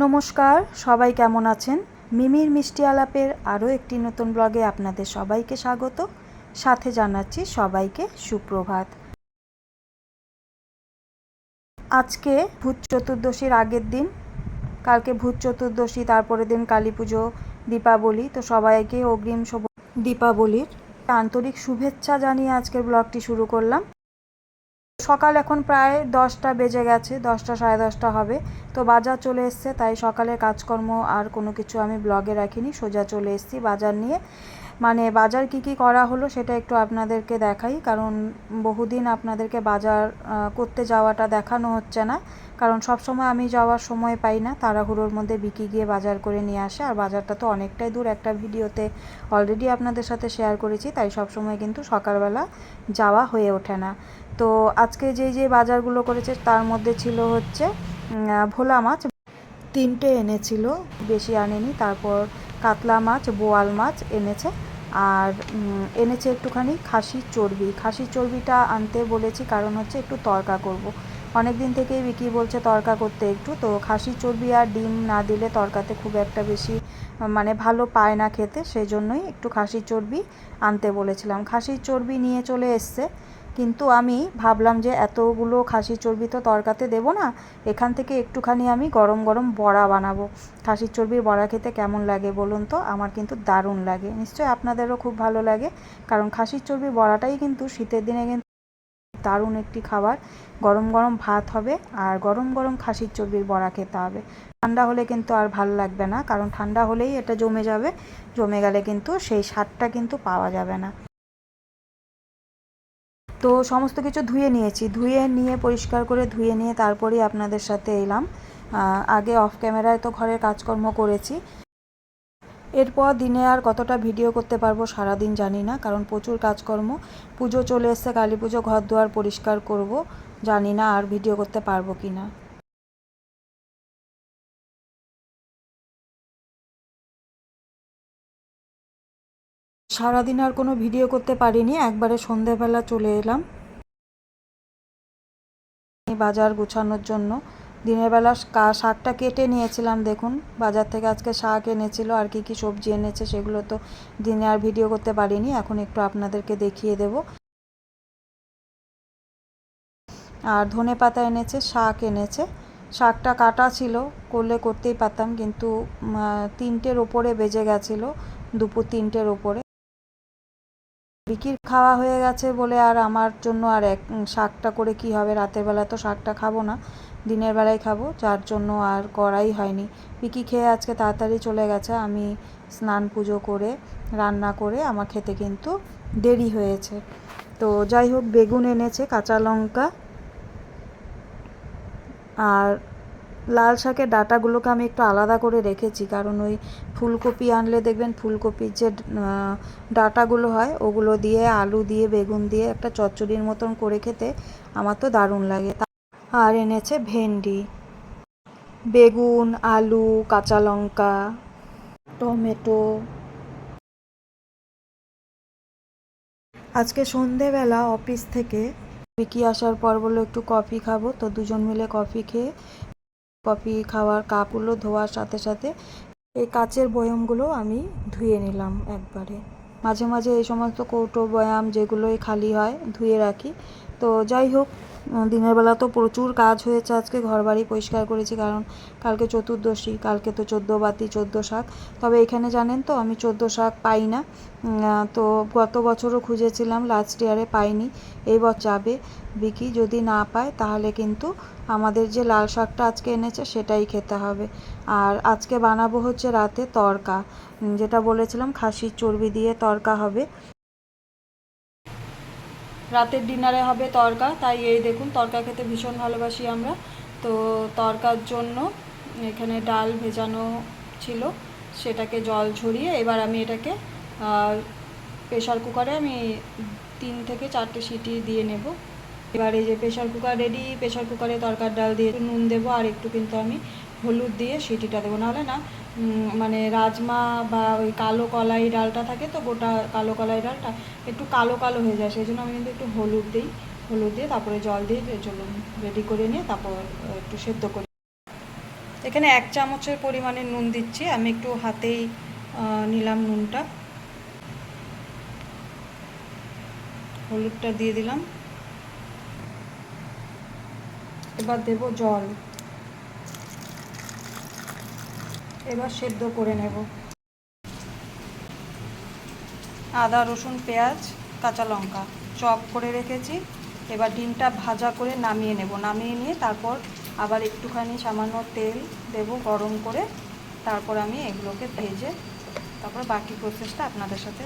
নমস্কার, সবাই কেমন আছেন? মিমির মিষ্টি আলাপের আরও একটি নতুন ব্লগে আপনাদের সবাইকে স্বাগত। সাথে জানাচ্ছি সবাইকে সুপ্রভাত। আজকে ভূত চতুর্দশীর আগের দিন, কালকে ভূত চতুর্দশী, তারপরের দিন কালী পুজো, দীপাবলি। তো সবাইকে অগ্রিম শুভ দীপাবলির আন্তরিক শুভেচ্ছা জানিয়ে আজকের ব্লগটি শুরু করলাম। সকাল এখন প্রায় 10টা বেজে গেছে, 10টা সাড়ে 10টা হবে। তো বাজার চলে এসছে, তাই সকালের কাজকর্ম আর কোনো কিছু আমি ব্লগে রাখিনি, সোজা চলে এসেছি বাজার নিয়ে। মানে বাজার কি করা হলো সেটা একটু আপনাদেরকে দেখাই, কারণ বহুদিন আপনাদেরকে বাজার করতে যাওয়াটা দেখানো হচ্ছে না, কারণ সব সময় আমি যাওয়ার সময় পাই না। তাড়াহুড়োর মধ্যে বিকি গিয়ে বাজার করে নিয়ে আসে, আর বাজারটা তো অনেকটাই দূর, একটা ভিডিওতে অলরেডি আপনাদের সাথে শেয়ার করেছি, তাই সব সময় কিন্তু সকালবেলা যাওয়া হয়ে ওঠে না। তো আজকে যে বাজারগুলো করেছে তার মধ্যে ছিল হচ্ছে ভোলা মাছ 3টে এনেছিল, বেশি আনেনি। তারপর কাতলা মাছ, বোয়াল মাছ এনেছে, আর এনেছে একটুখানি খাসির চর্বি। খাসির চর্বিটা আনতে বলেছি কারণ হচ্ছে একটু তড়কা করব। অনেক দিন থেকেই বিকি বলছে তড়কা করতে একটু, তো খাসির চর্বি আর ডিম না দিলে তড়কাতে খুব একটা বেশি মানে ভালো পায় না খেতে, সেই জন্যই একটু খাসির চর্বি আনতে বলেছিলাম। খাসির চর্বি নিয়ে চলে এসছে, কিন্তু আমি ভাবলাম যে এতগুলো খাসির চর্বি তো তড়কাতে দেবো না, এখান থেকে একটুখানি আমি গরম গরম বড়া বানাবো। খাসির চর্বির বড়া খেতে কেমন লাগে বলুন তো? আমার কিন্তু দারুণ লাগে, নিশ্চয়ই আপনাদেরও খুব ভালো লাগে, কারণ খাসির চর্বির বড়াটাই কিন্তু শীতের দিনে কিন্তু দারুণ একটি খাবার। গরম গরম ভাত হবে আর গরম গরম খাসির চর্বির বড়া খেতে হবে। ঠান্ডা হলে কিন্তু আর ভালো লাগবে না, কারণ ঠান্ডা হলেই এটা জমে যাবে, জমে গেলে কিন্তু সেই স্বাদটা কিন্তু পাওয়া যাবে না। তো সমস্ত কিছু ধুয়ে নিয়েছি, ধুয়ে নিয়ে পরিষ্কার করে ধুয়ে নিয়ে তারপরেই আপনাদের সাথে এলাম। আগে অফ ক্যামেরায় তো ঘরের কাজকর্ম করেছি, এরপর দিনে আর কতটা ভিডিও করতে পারবো সারাদিন জানি না, কারণ প্রচুর কাজকর্ম। পুজো চলে এসছে, কালী পুজো, ঘর দুয়ার পরিষ্কার করব, জানি না আর ভিডিও করতে পারবো কি না। সারাদিন আর কোনো ভিডিও করতে পারিনি, একবারে সন্ধেবেলা চলে এলাম বাজার গুছানোর জন্য। দিনের বেলা শাকটা কেটে নিয়েছিলাম, দেখুন বাজার থেকে আজকে শাক এনেছিল, আর কি সবজি এনেছে সেগুলো তো দিনে আর ভিডিও করতে পারিনি, এখন একটু আপনাদেরকে দেখিয়ে দেব। আর ধনে পাতা এনেছে, শাক এনেছে। শাকটা কাটা ছিল, করলে করতেই পারতাম, কিন্তু 3টের ওপরে বেজে গেছিলো, দুপুর 3টের ওপরে। বিকির খাওয়া হয়ে গেছে বলে আর আমার জন্য আর শাকটা করে কি হবে, রাতের বেলা তো শাকটা খাবো না, দিনের বেলায় খাবো, যার জন্য আর করাই হয়নি। বিকি খেয়ে আজকে তাড়াতাড়ি চলে গেছে, আমি স্নান পুজো করে রান্না করে আমার খেতে কিন্তু দেরি হয়েছে। তো যাই হোক, বেগুন এনেছে, কাঁচা লঙ্কা, আর লাল শাকের ডাঁটাগুলোকে আমি একটু আলাদা করে রেখেছি, কারণ ওই ফুলকপি আনলে দেখবেন ফুলকপির যে ডাঁটাগুলো হয় ওগুলো দিয়ে আলু দিয়ে বেগুন দিয়ে একটা চচ্চড়ির মতন করে খেতে আমার তো দারুণ লাগে। আর এনেছে ভেন্ডি, বেগুন, আলু, কাঁচা লঙ্কা, টমেটো। আজকে সন্ধেবেলা অফিস থেকে বিকি আসার পর বললো একটু কফি খাবো, তো দুজন মিলে কফি খেয়ে, কফি খাওয়ার কাপগুলো ধোয়ার সাথে সাথে এই কাচের বয়ামগুলো আমি ধুয়ে নিলাম একবারে। মাঝে মাঝে এই সমস্ত কৌটো বয়াম যেগুলোই খালি হয় ধুয়ে রাখি। তো যাই হোক, দিনের বেলা তো প্রচুর কাজ হয়েছে, আজকে ঘর বাড়ি পরিষ্কার করেছি, কারণ কালকে চতুর্দশী, কালকে তো 14 বাতি 14 শাক। তবে এখানে জানেন তো আমি 14 শাক পাই না, তো গত বছরও খুঁজেছিলাম, লাস্ট ইয়ারে পাইনি, এই বছর যাবে বিকি, যদি না পায় তাহলে কিন্তু আমাদের যে লাল শাকটা আজকে এনেছে সেটাই খেতে হবে। আর আজকে বানাবো হচ্ছে রাতে তড়কা, যেটা বলেছিলাম খাসির চর্বি দিয়ে তড়কা হবে, রাতের ডিনারে হবে তড়কা। তাই এই দেখুন, তড়কা খেতে ভীষণ ভালোবাসি আমরা। তো তড়কার জন্য এখানে ডাল ভেজানো ছিল, সেটাকে জল ঝরিয়ে এবার আমি এটাকে প্রেশার কুকারে আমি 3 থেকে 4টে সিটি দিয়ে নেব। এবার এই যে প্রেশার কুকার রেডি, প্রেশার কুকারে তড়কার ডাল দিয়ে নুন দেবো, আর একটু কিন্তু আমি হলুদ দিয়ে সিটিটা দেবো, নাহলে না মানে রাজমা বা ওই কালো কলাই ডালটা থাকে তো, গোটা কালো কলাই ডালটা একটু কালো কালো হয়ে যায়, সেই জন্য আমি কিন্তু একটু হলুদ দিই, হলুদ দিয়ে তারপরে জল দিয়ে জন্য রেডি করে নিয়ে তারপর একটু সেদ্ধ করি। এখানে 1 চামচের পরিমাণে নুন দিচ্ছি, আমি একটু হাতেই নিলাম নুনটা। হলুদটা দিয়ে দিলাম। এবার দেব জল। এবার সেদ্ধ করে নেব। আদা, রসুন, পেঁয়াজ, কাঁচা লঙ্কা চপ করে রেখেছি। এবার ডিমটা ভাজা করে নামিয়ে নেব। নামিয়ে নিয়ে তারপর আবার একটুখানি সামান্য তেল দেব গরম করে, তারপর আমি এগুলোকে ভেজে তারপর বাকি প্রসেসটা আপনাদের সাথে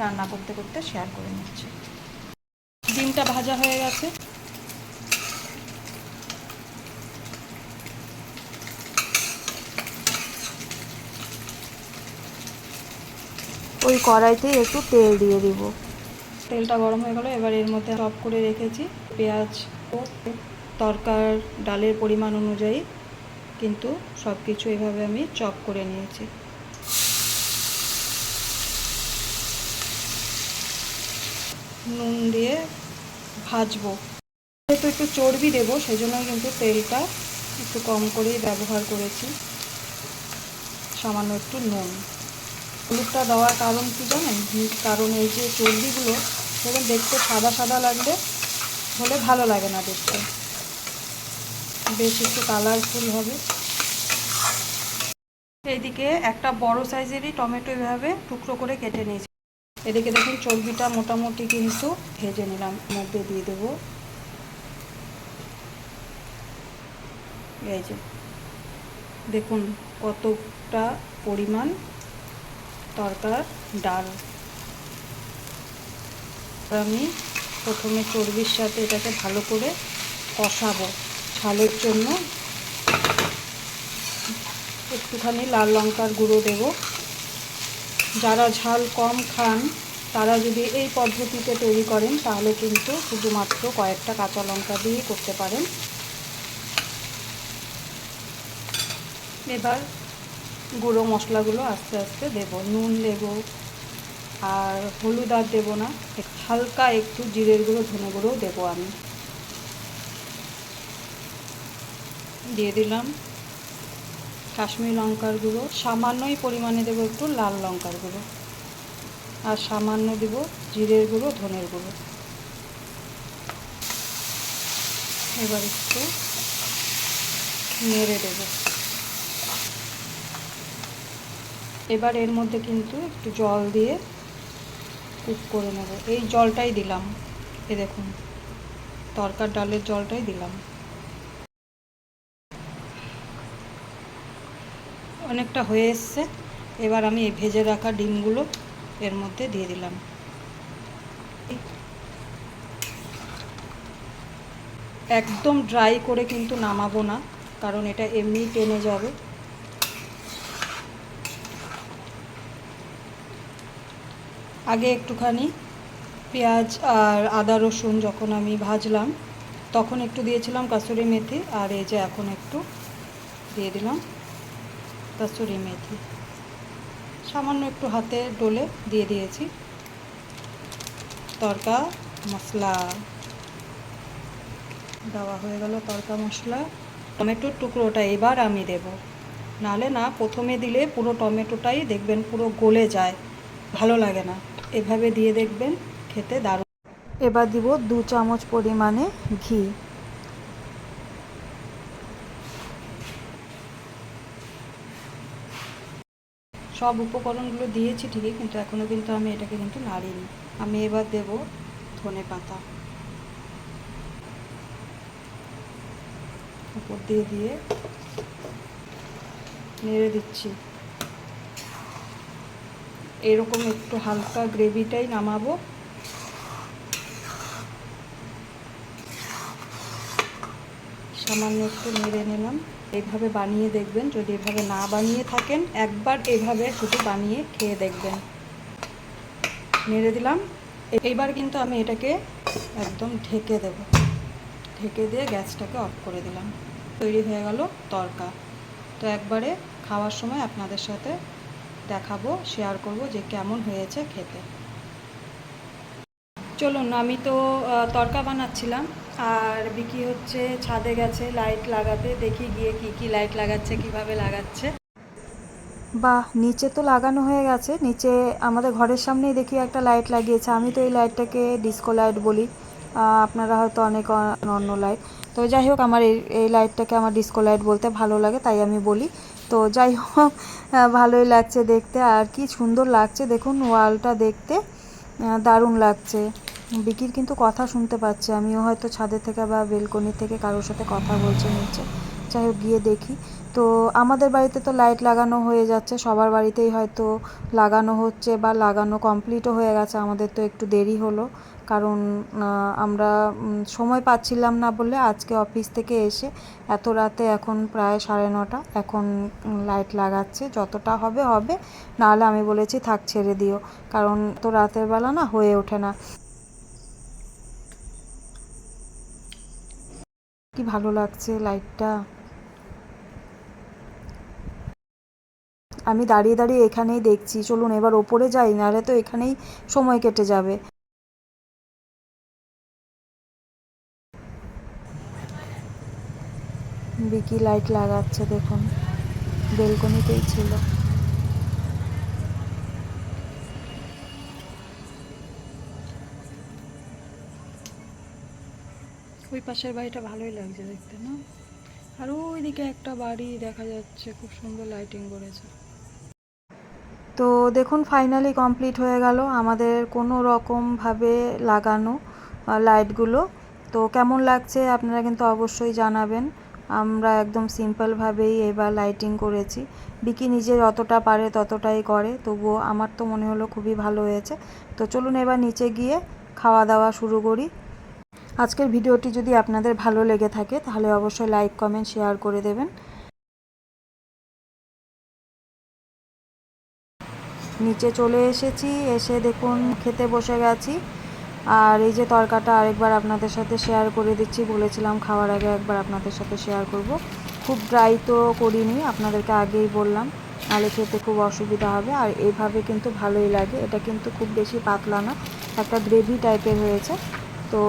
রান্না করতে করতে শেয়ার করে নিচ্ছি। ডিমটা ভাজা হয়ে গেছে। ওই কড়াইতে একটু তেল দিয়ে দিব। তেলটা গরম হয়ে গেল। এবার এর মধ্যে চপ করে রেখেছি পেঁয়াজ ও তরকার ডালের পরিমাণ অনুযায়ী কিন্তু সব কিছু এভাবে আমি চপ করে নিয়েছি। নুন দিয়ে ভাজবো। যেহেতু একটু চর্বি দেবো সেই জন্য কিন্তু তেলটা একটু কম করেই ব্যবহার করেছি। সামান্য একটু নুন। হলুদটা দেওয়ার কারণ কি জানেন? কারণ এই যে চর্বিগুলো দেখবেন দেখতে সাদা সাদা লাগলে হলে ভালো লাগে না দেখতে, বেশ একটু কালারফুল হবে। এইদিকে একটা বড় সাইজেরই টমেটো এভাবে টুকরো করে কেটে নিয়েছি। এদিকে দেখুন চর্বিটা মোটামুটি কিন্তু ভেজে নিলাম। মধ্যে দিয়ে দেবো এই যে দেখুন কতটা পরিমাণ তরকার ডাল। আমি প্রথমে চর্বির সাথে এটাকে ভালো করে কষাবো। ঝালের জন্য একটুখানি লাল লঙ্কার গুঁড়ো দেব। যারা ঝাল কম খান তারা যদি এই পদ্ধতিতে তৈরি করেন তাহলে কিন্তু শুধুমাত্র কয়েকটা কাঁচা লঙ্কা দিয়ে করতে পারেন। এবার গুঁড়ো মশলাগুলো আস্তে আস্তে দেব। নুন দেব, আর হলুদ আর দেবো না, হালকা একটু জিরের গুঁড়ো ধনে গুঁড়োও দেবো। আমি দিয়ে দিলাম কাশ্মীরি লঙ্কার গুঁড়ো, সামান্যই পরিমাণে দেবো একটু লাল লঙ্কার গুঁড়ো, আর সামান্য দেব জিরের গুঁড়ো ধনের গুঁড়ো। এবার একটু নেড়ে দেব। এবার এর মধ্যে কিন্তু একটু জল দিয়ে কুক করে নেব। এই জলটাই দিলাম, এই দেখুন তরকার ডালের জলটাই দিলাম। অনেকটা হয়ে এসছে। এবার আমি এই ভেজে রাখা ডিমগুলো এর মধ্যে দিয়ে দিলাম। একদম ড্রাই করে কিন্তু নামাবো না, কারণ এটা এমনি টেনে যাবে। আগে একটুখানি পেঁয়াজ আর আদা রসুন যখন আমি ভাজলাম তখন একটু দিয়েছিলাম কাসুরি মেথি, আর এই যে এখন একটু দিয়ে দিলাম কাসুরি মেথি। সামান্য একটু হাতে ডলে দিয়ে দিয়েছি। তড়কা মশলা দেওয়া হয়ে গেল। তড়কা মশলা, টমেটোর টুকরোটা এবার আমি দেব, নালে না প্রথমে দিলে পুরো টমেটোটাই দেখবেন পুরো গলে যায়, ভালো লাগে না। এভাবে দিয়ে দেখবেন, খেতে দারুণ। এবার দিব 2 চামচ পরিমাণে ঘি। সব উপকরণগুলো দিয়েছি ঠিকই, কিন্তু এখনও কিন্তু আমি এটাকে কিন্তু নাড়িনি। আমি এবার দেব ধনে পাতা উপর দিয়ে দিয়ে নেড়ে দিচ্ছি। এরকম একটু হালকা গ্রেভিটাই নামাবো। সামান্য একটু নেড়ে নিলাম। এইভাবে বানিয়ে দেখবেন, যদি এভাবে না বানিয়ে থাকেন একবার এভাবে শুধু বানিয়ে খেয়ে দেখবেন। নেড়ে দিলাম। এইবার কিন্তু আমি এটাকে একদম ঢেকে দেব। ঢেকে দিয়ে গ্যাসটাকে অফ করে দিলাম। তৈরি হয়ে গেল তড়কা। তো একবারে খাওয়ার সময় আপনাদের সাথে দেখাবো, শেয়ার করব যে কেমন হয়েছে খেতে। চলুন, আমি তো তড়কা বানাচ্ছিলাম, আর বিকি হচ্ছে ছাদে গেছে লাইট লাগাতে, দেখি গিয়ে কি কি লাইট লাগাচ্ছে, কিভাবে লাগাচ্ছে। বাহ, নিচে তো লাগানো হয়ে গেছে, নিচে আমাদের ঘরের সামনেই দেখি একটা লাইট লাগিয়েছে। আমি তো এই লাইটটাকে ডিস্কো লাইট বলি, আপনারা হয়তো অনেক অন্য লাইট। তো যাই হোক, আমার এই লাইটটাকে আমার ডিস্কো লাইট বলতে ভালো লাগে, তাই আমি বলি। তো যাই হোক, ভালোই লাগছে দেখতে, আর কি সুন্দর লাগছে দেখুন ওয়ালটা দেখতে, দারুণ লাগছে। বিকির কিন্তু কথা শুনতে পাচ্ছে, আমিও হয়তো ছাদের থেকে বা বেলকনি থেকে কারোর সাথে কথা বলছে নিচে। যাই হোক, গিয়ে দেখি। তো আমাদের বাড়িতে তো লাইট লাগানো হয়ে যাচ্ছে, সবার বাড়িতেই হয়তো লাগানো হচ্ছে বা লাগানো কমপ্লিটও হয়ে গেছে। আমাদের তো একটু দেরি হলো, কারণ আমরা সময় পাচ্ছিলাম না বলে আজকে অফিস থেকে এসে এত রাতে, এখন প্রায় 9:30, এখন লাইট লাগাচ্ছে। যতটা হবে হবে, নাহলে আমি বলেছি থাক, ছেড়ে দিও, কারণ তো রাতের বেলা না হয়ে ওঠে না। কি ভালো লাগছে লাইটটা। আমি দাঁড়িয়ে দাঁড়িয়ে এখানেই দেখছি, চলুন এবার ওপরে যাই, নাহলে তো এখানেই সময় কেটে যাবে। বিকি লাইট লাগাচ্ছে দেখুন, বেলকনিতেই ছিল। ওই পাশের বাড়িটা ভালোই লাগছে দেখতে না, আর ওইদিকে একটা বাড়ি দেখা যাচ্ছে, খুব সুন্দর লাইটিং করেছে। তো দেখুন ফাইনালি কমপ্লিট হয়ে গেল আমাদের কোনো রকমভাবে লাগানো লাইটগুলো। তো কেমন লাগছে আপনারা কিন্তু অবশ্যই জানাবেন। আমরা একদম সিম্পলভাবেই এবার লাইটিং করেছি। বিকি নিজে যতটা পারে ততটাই করে, তবুও আমার তো মনে হলো খুবই ভালো হয়েছে। তো চলুন এবার নিচে গিয়ে খাওয়া দাওয়া শুরু করি। আজকের ভিডিওটি যদি আপনাদের ভালো লেগে থাকে তাহলে অবশ্যই লাইক, কমেন্ট, শেয়ার করে দেবেন। নিচে চলে এসেছি, এসে দেখুন খেতে বসে গেছি। আর এই যে তরকাটা আরেকবার আপনাদের সাথে শেয়ার করে দিচ্ছি, বলেছিলাম খাওয়ার আগে একবার আপনাদের সাথে শেয়ার করব। খুব ড্রাই তো করিনি, আপনাদেরকে আগেই বললাম, নাহলে খেতে খুব অসুবিধা হবে। আর এইভাবে কিন্তু ভালোই লাগে, এটা কিন্তু খুব বেশি পাতলা না, একটা গ্রেভি টাইপের হয়েছে। তো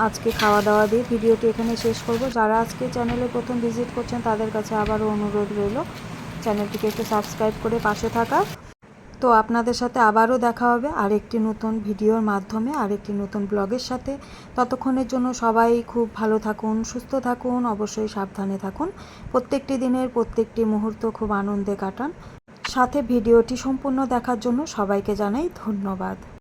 আজকে খাওয়া দাওয়া দিয়ে ভিডিওটি এখানে শেষ করব। যারা আজকে চ্যানেলে প্রথম ভিজিট করছেন তাদের কাছে আবারও অনুরোধ রইল চ্যানেলটিকে একটু সাবস্ক্রাইব করে পাশে থাকার। তো আপনাদের সাথে আবারও দেখা হবে আরেকটি নতুন ভিডিওর মাধ্যমে, আরেকটি নতুন ব্লগের সাথে। ততক্ষণের জন্য সবাই খুব ভালো থাকুন, সুস্থ থাকুন, অবশ্যই সাবধানে থাকুন। প্রত্যেকটি দিনের প্রত্যেকটি মুহূর্ত খুব আনন্দে কাটান। সাথে ভিডিওটি সম্পূর্ণ দেখার জন্য সবাইকে জানাই ধন্যবাদ।